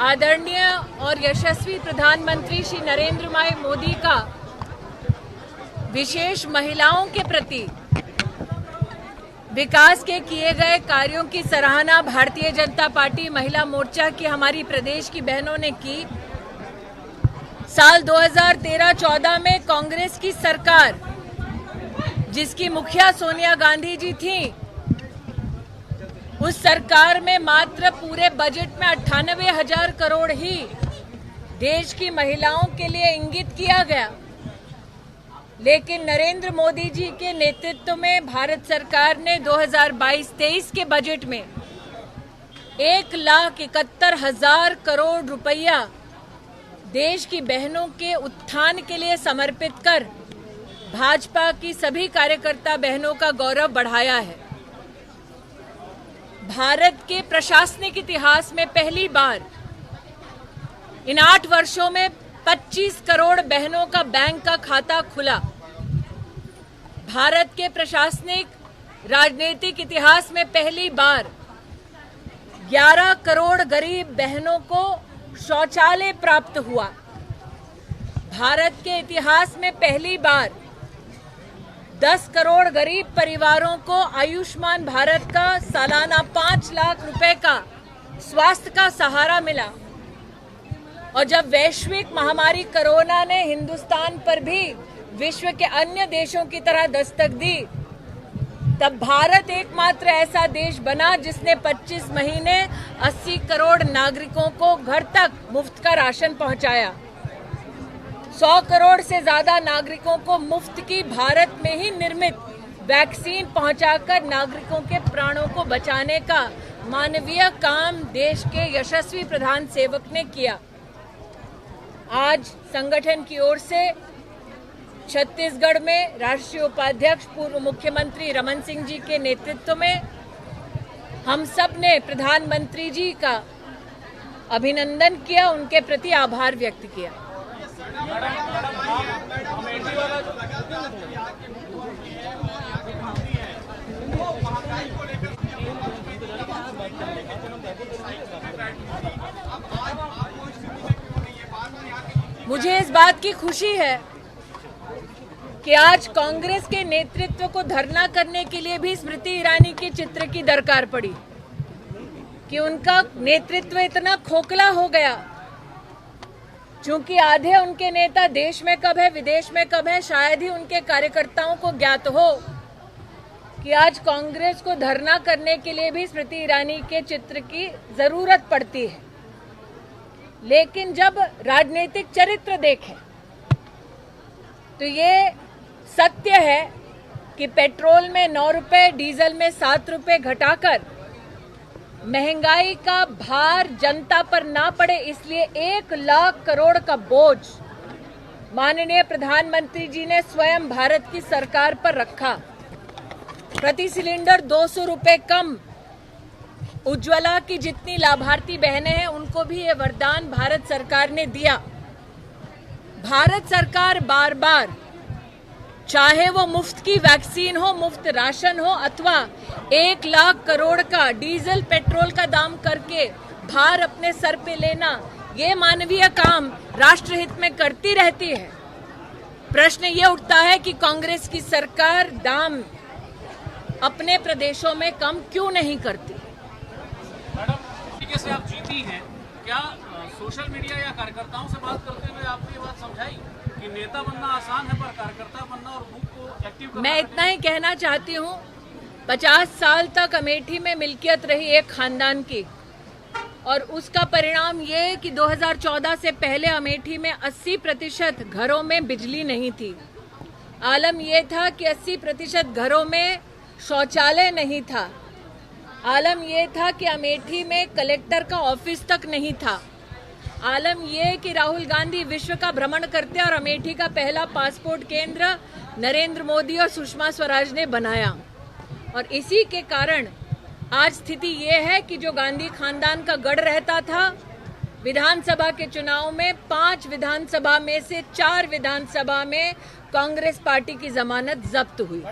आदरणीय और यशस्वी प्रधानमंत्री श्री नरेंद्र भाई मोदी का विशेष महिलाओं के प्रति विकास के किए गए कार्यों की सराहना भारतीय जनता पार्टी महिला मोर्चा की हमारी प्रदेश की बहनों ने की। साल 2013-14 में कांग्रेस की सरकार, जिसकी मुखिया सोनिया गांधी जी थी, उस सरकार में मात्र पूरे बजट में 98,000 करोड़ ही देश की महिलाओं के लिए इंगित किया गया। लेकिन नरेंद्र मोदी जी के नेतृत्व में भारत सरकार ने 2022-23 के बजट में 1,71,000 करोड़ रुपया देश की बहनों के उत्थान के लिए समर्पित कर भाजपा की सभी कार्यकर्ता बहनों का गौरव बढ़ाया है। भारत के प्रशासनिक इतिहास में पहली बार इन 8 वर्षों में 25 करोड़ बहनों का बैंक का खाता खुला। भारत के प्रशासनिक राजनीतिक इतिहास में पहली बार 11 करोड़ गरीब बहनों को शौचालय प्राप्त हुआ। भारत के इतिहास में पहली बार 10 करोड़ गरीब परिवारों को आयुष्मान भारत का सालाना 5 लाख रुपए का स्वास्थ्य का सहारा मिला। और जब वैश्विक महामारी कोरोना ने हिंदुस्तान पर भी विश्व के अन्य देशों की तरह दस्तक दी, तब भारत एकमात्र ऐसा देश बना जिसने 25 महीने 80 करोड़ नागरिकों को घर तक मुफ्त का राशन पहुंचाया। 100 करोड़ से ज्यादा नागरिकों को मुफ्त की भारत में ही निर्मित वैक्सीन पहुंचाकर नागरिकों के प्राणों को बचाने का मानवीय काम देश के यशस्वी प्रधान सेवक ने किया। आज संगठन की ओर से छत्तीसगढ़ में राष्ट्रीय उपाध्यक्ष पूर्व मुख्यमंत्री रमन सिंह जी के नेतृत्व में हम सब ने प्रधानमंत्री जी का अभिनंदन किया, उनके प्रति आभार व्यक्त किया। मुझे इस बात की खुशी है कि आज कांग्रेस के नेतृत्व को धरना करने के लिए भी स्मृति ईरानी के चित्र की दरकार पड़ी कि उनका नेतृत्व इतना खोखला हो गया। चूंकि आधे उनके नेता देश में कब है, विदेश में कब है, शायद ही उनके कार्यकर्ताओं को ज्ञात हो कि आज कांग्रेस को धरना करने के लिए भी स्मृति ईरानी के चित्र की जरूरत पड़ती है। लेकिन जब राजनीतिक चरित्र देखें तो ये सत्य है कि पेट्रोल में 9 रुपए, डीजल में 7 रुपए घटाकर महंगाई का भार जनता पर ना पड़े, इसलिए 1 लाख करोड़ का बोझ माननीय प्रधानमंत्री जी ने स्वयं भारत की सरकार पर रखा। प्रति सिलेंडर 200 रुपए कम। उज्ज्वला की जितनी लाभार्थी बहनें हैं उनको भी ये वरदान भारत सरकार ने दिया। भारत सरकार बार बार, चाहे वो मुफ्त की वैक्सीन हो, मुफ्त राशन हो, अथवा 1 लाख करोड़ का डीजल पेट्रोल का दाम करके भार अपने सर पे लेना, ये मानवीय काम राष्ट्रहित में करती रहती है। प्रश्न ये उठता है कि कांग्रेस की सरकार दाम अपने प्रदेशों में कम क्यों नहीं करती। मैडम, तरीके से आप जीती हैं, क्या सोशल मीडिया या कार्यकर्ताओं से बात करते हुए आपने ये बात समझाई कि नेता बनना आसान है पर कार्यकर्ता बनना और बूथ को एक्टिव करना? मैं इतना ही कहना चाहती हूँ, 50 साल तक अमेठी में मिल्कियत रही एक खानदान की, और उसका परिणाम ये कि 2014 से पहले अमेठी में 80% घरों में बिजली नहीं थी। आलम ये था कि 80% घरों में शौचालय नहीं था। आलम ये था कि अमेठी में कलेक्टर का ऑफिस तक नहीं था। आलम ये कि राहुल गांधी विश्व का भ्रमण करते और अमेठी का पहला पासपोर्ट केंद्र नरेंद्र मोदी और सुषमा स्वराज ने बनाया। और इसी के कारण आज स्थिति ये है कि जो गांधी खानदान का गढ़ रहता था, विधानसभा के चुनाव में 5 विधानसभा में से 4 विधानसभा में कांग्रेस पार्टी की जमानत जब्त हुई।